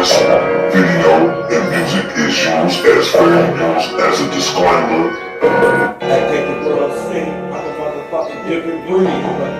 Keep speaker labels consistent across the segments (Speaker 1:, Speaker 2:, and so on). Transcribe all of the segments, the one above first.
Speaker 1: This video and music is used as fair use as a disclaimer.
Speaker 2: I take the world scene, I'm a motherfucking different breed, but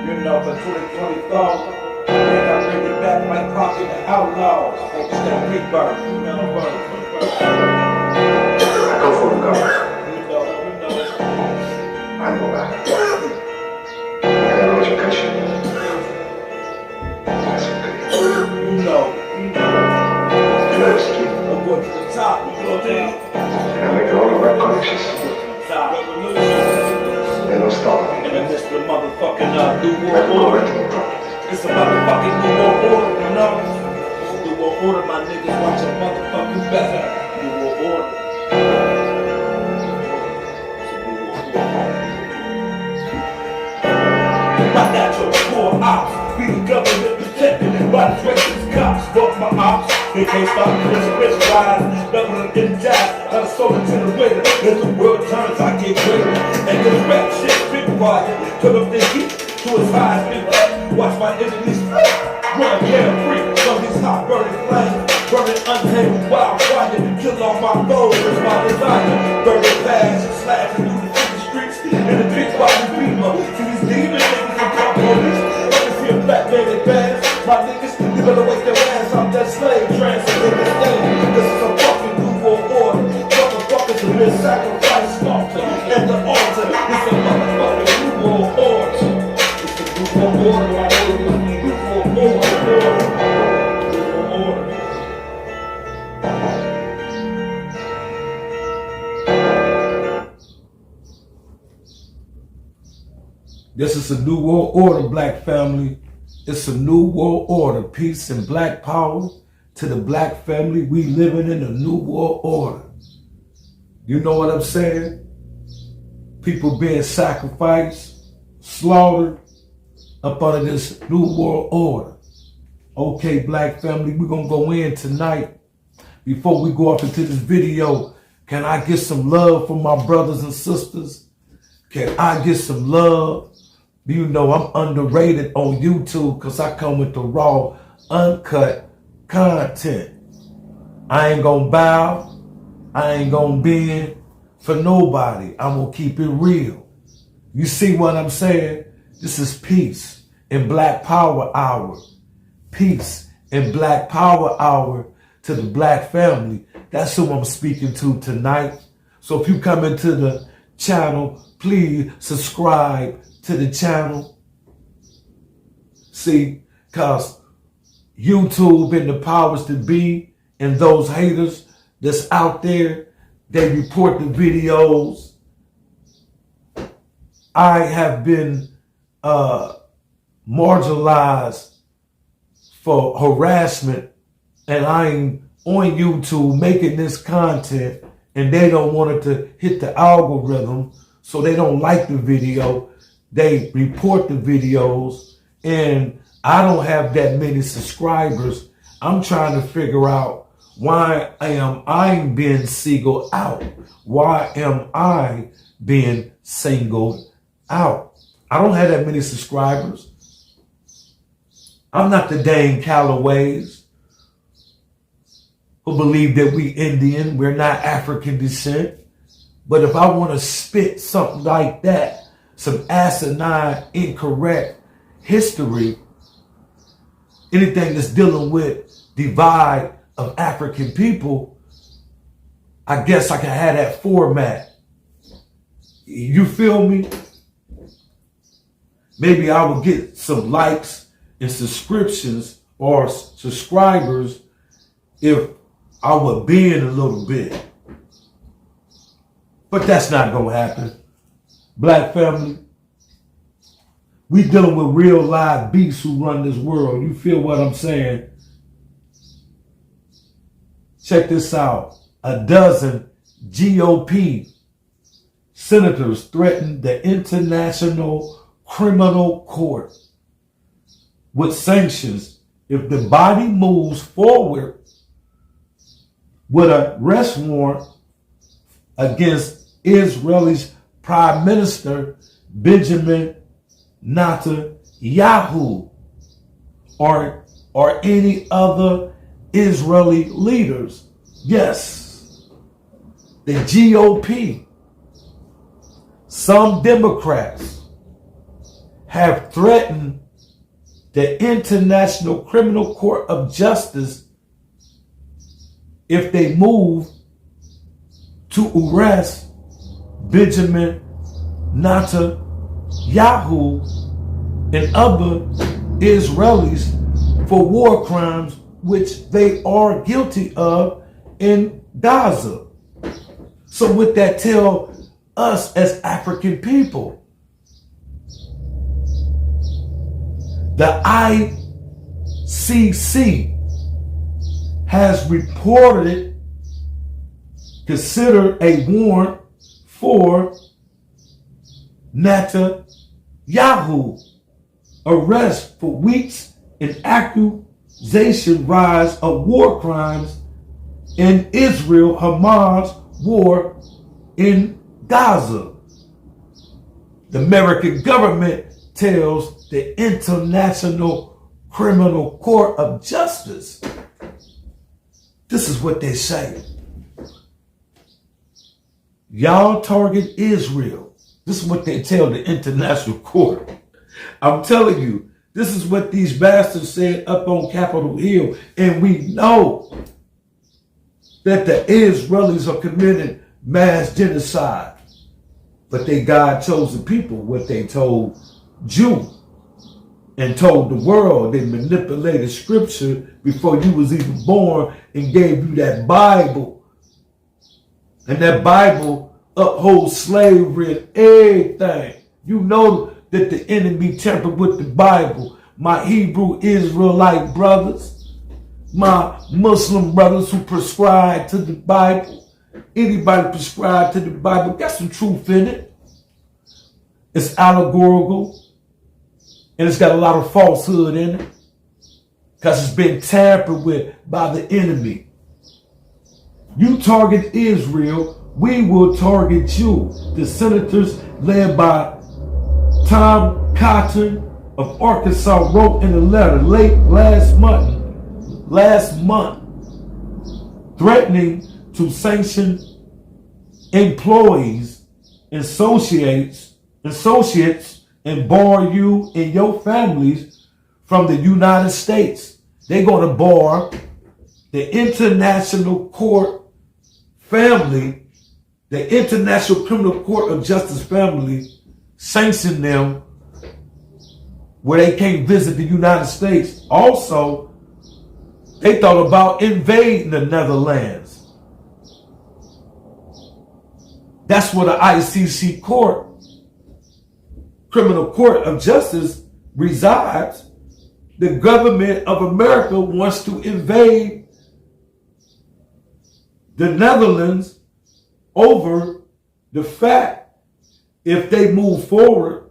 Speaker 2: you know, for 2024, think I bring it back like Pocket the Outlaws. It's that big bird, you know, bird.
Speaker 3: I go for the guard.
Speaker 2: You know.
Speaker 3: I go back. I got an education. That's okay.
Speaker 2: You know.
Speaker 3: You know it's key.
Speaker 2: I'm going to the top, you know what I mean?
Speaker 3: And I make all the right connections.
Speaker 2: Top.
Speaker 3: They don't stop me.
Speaker 2: And it's the motherfucking New
Speaker 3: Like
Speaker 2: World Order.
Speaker 3: correcting the problem.
Speaker 2: It's a motherfucking New World Order, you know? New World Order, my niggas, watch your motherfucking back. New World Order. My natural core ops, be the government protected by the racist cops. Fuck my ops, they can't stop me with the rich rise. Doubling in jazz, got a soul into the winter. As the world turns, I get greater. And this rap shit, big quiet. Turn up the heat to its highest big. Watch my enemies flip. Run carefree from these hot burning flames. Burning untamed wildfire. Kill all my goals, it's my desire. Burning fast, slashing through the city streets. In the big body beamer. See these demon niggas and pop police. Let me see a black man in bands. My niggas, you better wake their ass off that slave transcendent thing. This is a fucking New World Order. Motherfuckers have been sacrificed, slaughtered at the altar. It's a motherfucking New World Order. It's a New World Order, my niggas. New World Order. This is a new world order, black family. It's a new world order. Peace and black power to the black family. We living in a new world order. You know what I'm saying? People being sacrificed, slaughtered up under this new world order. Okay, black family, we're going to go in tonight. Before we go off into this video, can I get some love from my brothers and sisters? Can I get some love? You know I'm underrated on YouTube because I come with the raw, uncut content. I ain't gonna bow. I ain't gonna bend for nobody. I'm gonna keep it real. You see what I'm saying? This is peace and black power hour. Peace and black power hour to the black family. That's who I'm speaking to tonight. So if you come into the channel, please subscribe to the channel. See, because YouTube and the powers that be and those haters that's out there, they report the videos. I have been marginalized for harassment, and I'm on YouTube making this content, and they don't want it to hit the algorithm, so they don't like the video. They report the videos, and I don't have that many subscribers. I'm trying to figure out why am I being singled out? Why am I being singled out? I don't have that many subscribers. I'm not the dang Callaways who believe that we Indian, we're not African descent. But if I want to spit something like that, some asinine, incorrect history, anything that's dealing with divide of African people, I guess I can have that format. You feel me? Maybe I will get some likes and subscriptions or subscribers if I would bend a little bit. But that's not going to happen. Black family, we dealing with real live beasts who run this world. You feel what I'm saying? Check this out. A dozen GOP senators threatened the International Criminal Court with sanctions if the body moves forward with an arrest warrant against Israel's Prime Minister Benjamin Netanyahu or any other Israeli leaders. Yes, the GOP, some Democrats have threatened the International Criminal Court of Justice if they move to arrest Benjamin Netanyahu and other Israelis for war crimes which they are guilty of in Gaza. So what that tell us as African people? The ICC has reported, considered a warrant for Netanyahu arrest for weeks in accusation rise of war crimes in Israel, Hamas war in Gaza. The American government tells the International Criminal Court of Justice, this is what they say. Y'all target Israel. This is what they tell the International Court. I'm telling you, this is what these bastards said up on Capitol Hill. And we know that the Israelis are committing mass genocide. But they God-chosen people, what they told you and told the world. They manipulated scripture before you was even born and gave you that Bible. And that Bible upholds slavery and everything. You know that the enemy tampered with the Bible. My Hebrew Israelite brothers, my Muslim brothers who prescribe to the Bible, anybody prescribe to the Bible, got some truth in it. It's allegorical and it's got a lot of falsehood in it because it's been tampered with by the enemy. You target Israel, we will target you. The senators led by Tom Cotton of Arkansas wrote in a letter late last month, threatening to sanction employees, associates, and bar you and your families from the United States. They're going to bar the International Court family, the International Criminal Court of Justice family, sanction them where they can't visit the United States. Also, they thought about invading the Netherlands. That's where the ICC court, Criminal Court of Justice, resides. The government of America wants to invade the Netherlands over the fact if they move forward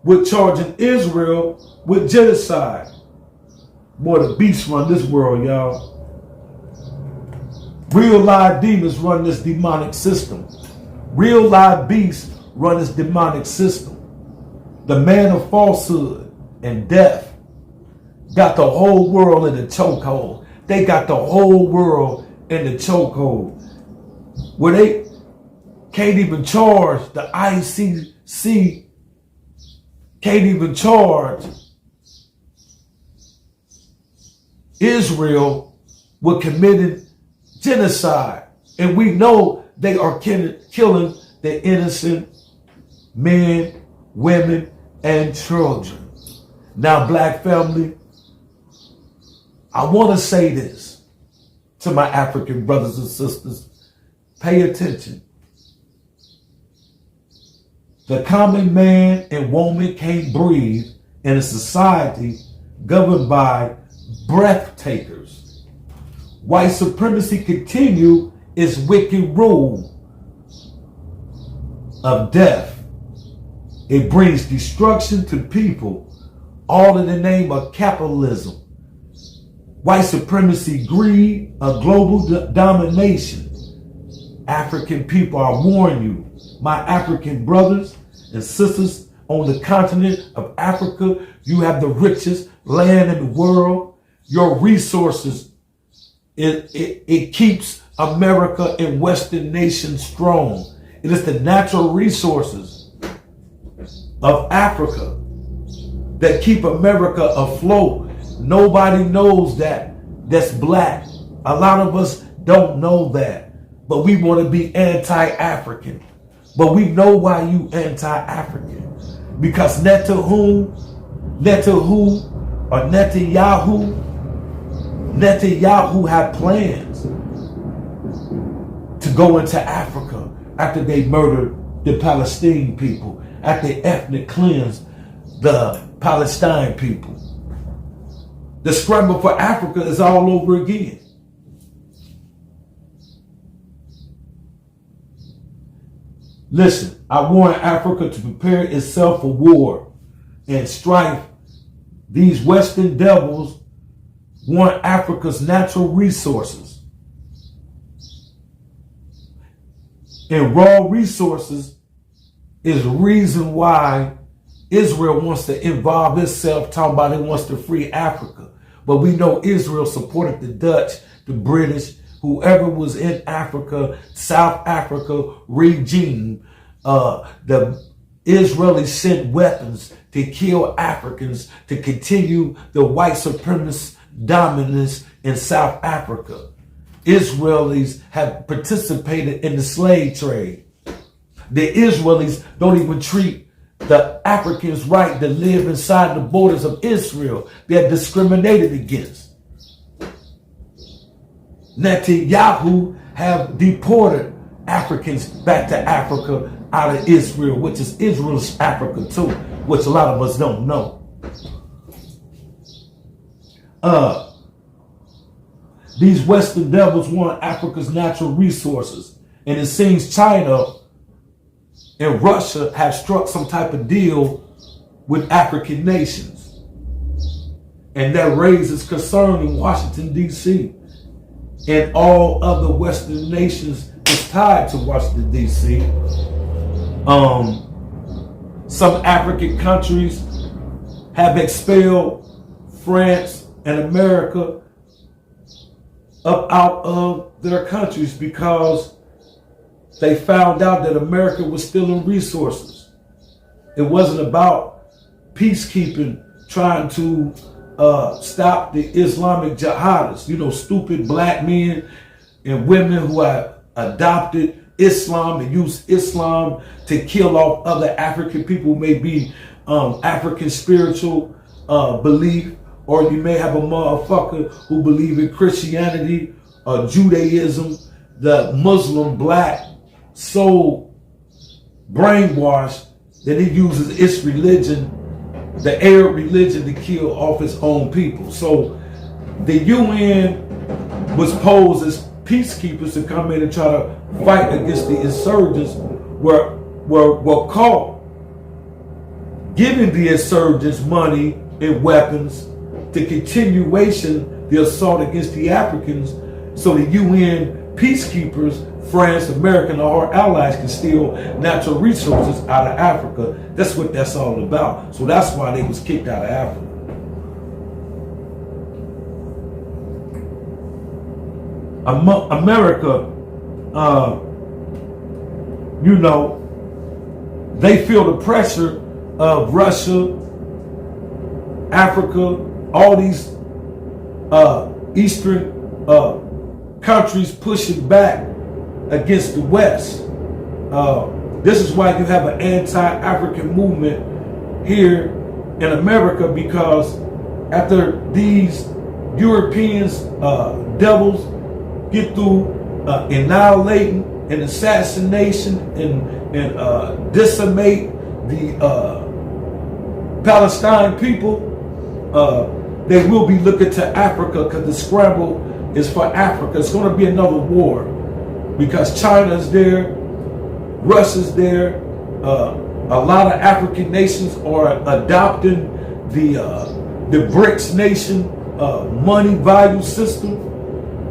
Speaker 2: with charging Israel with genocide. Boy, the beasts run this world, y'all. Real live demons run this demonic system. Real live beasts run this demonic system. The man of falsehood and death got the whole world in the chokehold. They got the whole world in the chokehold. Where they can't even charge, the ICC can't even charge Israel with committing genocide. And we know they are killing the innocent men, women, and children. Now, black family, I want to say this to my African brothers and sisters. Pay attention. The common man and woman can't breathe in a society governed by breath takers. White supremacy continue its wicked rule of death. It brings destruction to people, all in the name of capitalism. White supremacy, greed, a global domination. African people, I warn you, my African brothers and sisters on the continent of Africa, you have the richest land in the world. your resources. It keeps America and Western nations strong. It is the natural resources of Africa that keep America afloat. Nobody knows that's black. A lot of us don't know that, but we want to be anti-African. But we know why you anti-African. Because Netanyahu had plans to go into Africa after they murdered the Palestinian people, after they ethnic cleansed the Palestine people. The scramble for Africa is all over again. Listen, I want Africa to prepare itself for war and strife. These Western devils want Africa's natural resources. And raw resources is the reason why Israel wants to involve itself, talking about it wants to free Africa. But we know Israel supported the Dutch, the British, whoever was in Africa, South Africa regime. The Israelis sent weapons to kill Africans to continue the white supremacist dominance in South Africa. Israelis have participated in the slave trade. The Israelis don't even treat the Africans' right to live inside the borders of Israel. They're discriminated against. Netanyahu have deported Africans back to Africa out of Israel, which is Israel's Africa too, which a lot of us don't know. These Western devils want Africa's natural resources. And it seems China and Russia have struck some type of deal with African nations. And that raises concern in Washington, D.C. And all other Western nations is tied to Washington, D.C. Some African countries have expelled France and America up out of their countries because they found out that America was stealing resources. It wasn't about peacekeeping, trying to stop the Islamic jihadists, stupid black men and women who have adopted Islam and use Islam to kill off other African people who may be African spiritual belief, or you may have a motherfucker who believe in Christianity or Judaism, the Muslim black so brainwashed that he uses its religion, the Arab religion, to kill off his own people. So the UN was posed as peacekeepers to come in and try to fight against the insurgents, were caught giving the insurgents money and weapons to continuation the assault against the Africans, so the UN peacekeepers, France, America, and our allies can steal natural resources out of Africa. That's what that's all about. So that's why they was kicked out of Africa. America, they feel the pressure of Russia, Africa, all these Eastern countries pushing back against the West. This is why you have an anti-African movement here in America, because after these Europeans, devils, get through annihilating and assassination and decimate the Palestine people, they will be looking to Africa, because the scramble is for Africa. It's going to be another war because China's there, Russia's there. A lot of African nations are adopting the BRICS nation money value system.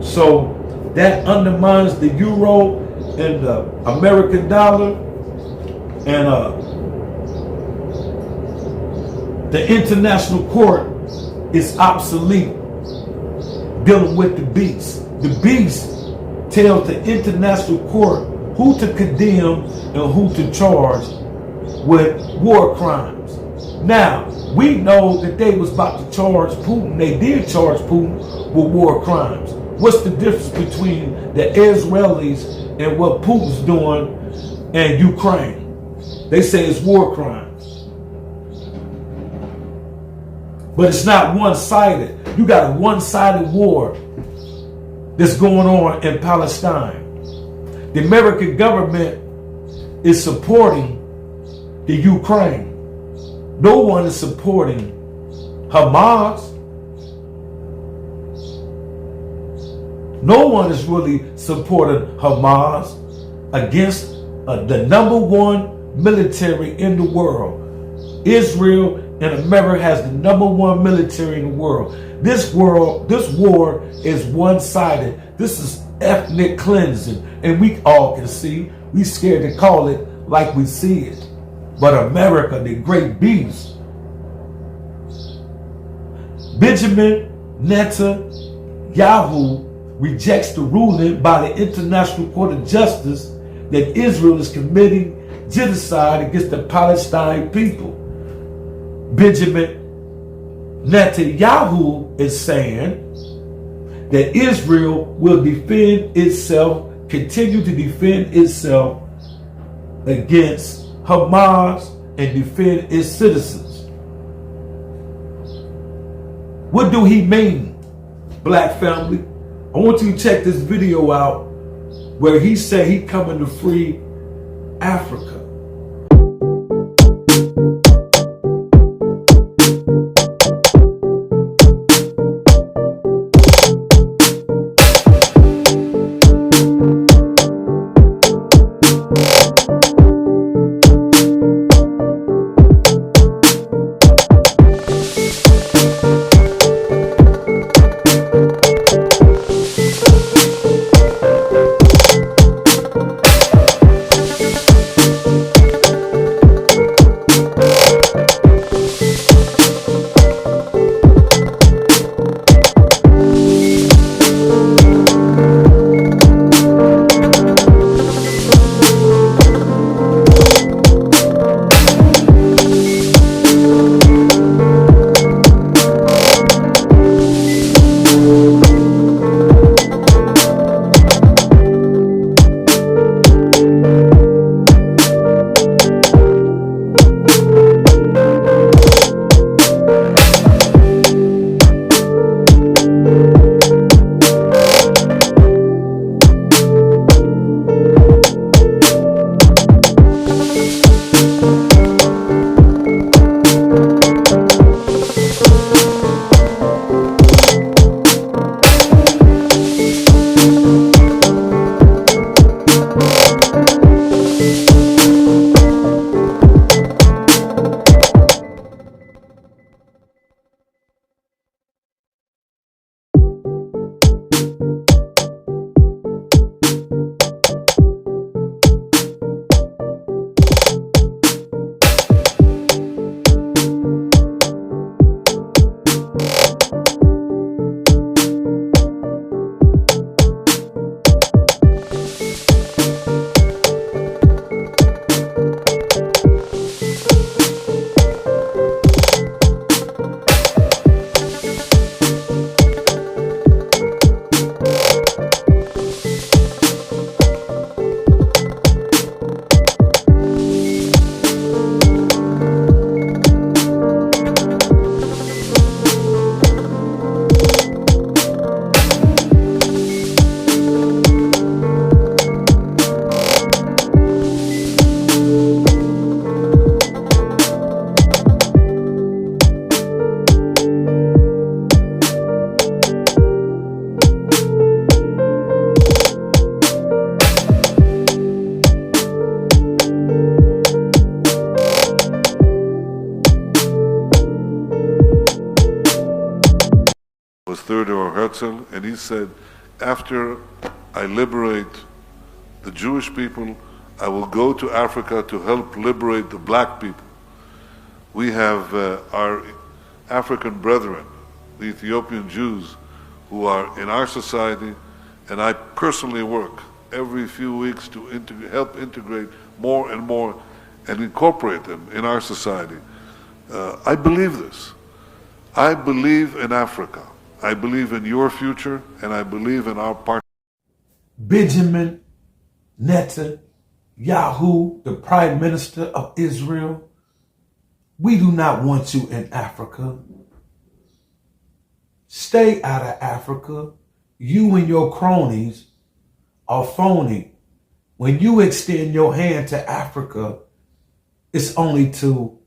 Speaker 2: So that undermines the euro and the American dollar, and the international court is obsolete. dealing with the beast. The beast tells the international court who to condemn and who to charge with war crimes. Now, we know that they was about to charge Putin. They did charge Putin with war crimes. What's the difference between the Israelis and what Putin's doing in Ukraine? They say it's war crimes. But it's not one-sided. You got a one-sided war that's going on in Palestine. The American government is supporting the Ukraine. No one is supporting Hamas. No one is really supporting Hamas against the number one military in the world. Israel and America has the number one military in the world. This war is one-sided. This is ethnic cleansing, and we all can see. We scared to call it like we see it. But America, the great beast, Benjamin Netanyahu rejects the ruling by the International Court of Justice that Israel is committing genocide against the Palestinian people. Benjamin Netanyahu is saying that Israel will defend itself, continue to defend itself against Hamas and defend its citizens. What do he mean, black family? I want you to check this video out where he said he coming to free Africa.
Speaker 4: Theodore Herzl, and he said, after I liberate the Jewish people, I will go to Africa to help liberate the black people. We have our African brethren, the Ethiopian Jews, who who are in our society, and I personally work every few weeks to help integrate more and more and incorporate them in our society. I believe this. I believe in Africa. I believe in your future, and I believe in our part.
Speaker 2: Benjamin Netanyahu, the Prime Minister of Israel, we do not want you in Africa. Stay out of Africa. You and your cronies are phony. When you extend your hand to Africa, it's only to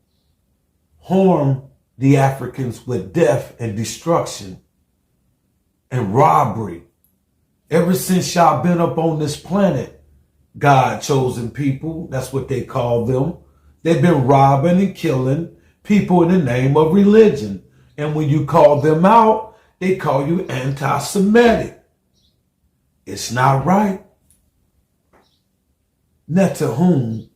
Speaker 2: harm the Africans with death and destruction and robbery. Ever since y'all been up on this planet, God-chosen people, that's what they call them, they've been robbing and killing people in the name of religion. And when you call them out, they call you anti-Semitic. It's not right. Netanyahu,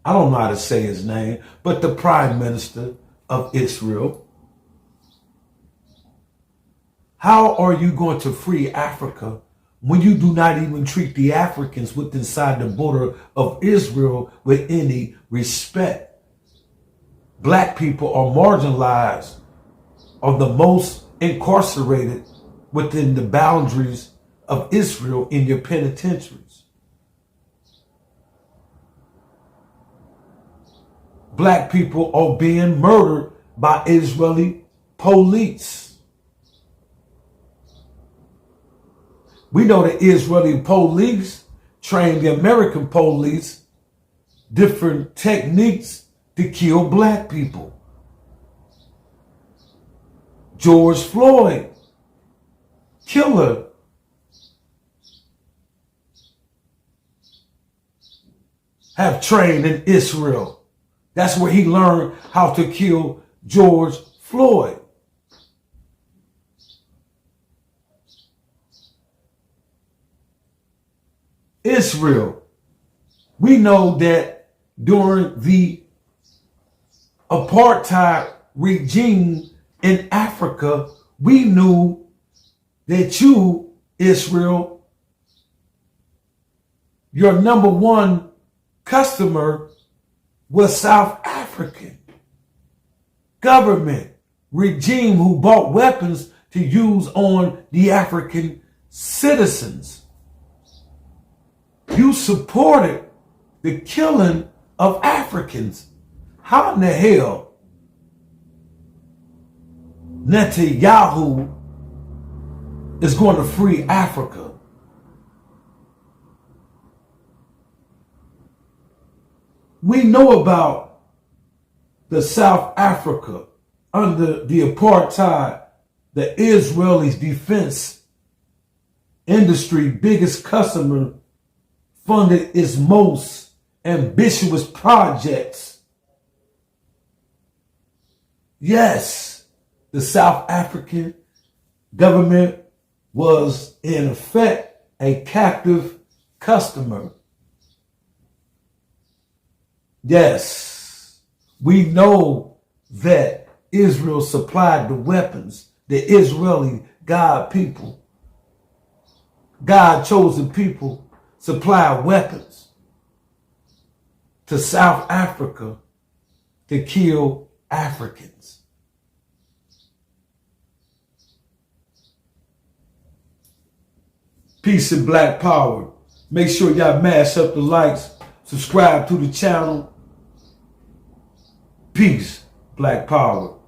Speaker 2: I don't know how to say his name, but the Prime Minister of Israel. How are you going to free Africa when you do not even treat the Africans within inside the border of Israel with any respect? Black people are marginalized, are the most incarcerated within the boundaries of Israel in your penitentiaries. Black people are being murdered by Israeli police. We know the Israeli police trained the American police different techniques to kill black people. George Floyd, killer. Have trained in Israel. That's where he learned how to kill George Floyd. Israel. We know that during the apartheid regime in Africa, we knew that you, Israel, your number one customer was South African government regime who bought weapons to use on the African citizens. You supported the killing of Africans. How in the hell Netanyahu is going to free Africa? We know about the South Africa under the apartheid, the Israelis' defense industry biggest customer funded its most ambitious projects. Yes, the South African government was in effect a captive customer. Yes, we know that Israel supplied the weapons, the Israeli God people, God-chosen people supply weapons to South Africa to kill Africans. Peace and black power. Make sure y'all mash up the likes, subscribe to the channel. Peace, black power.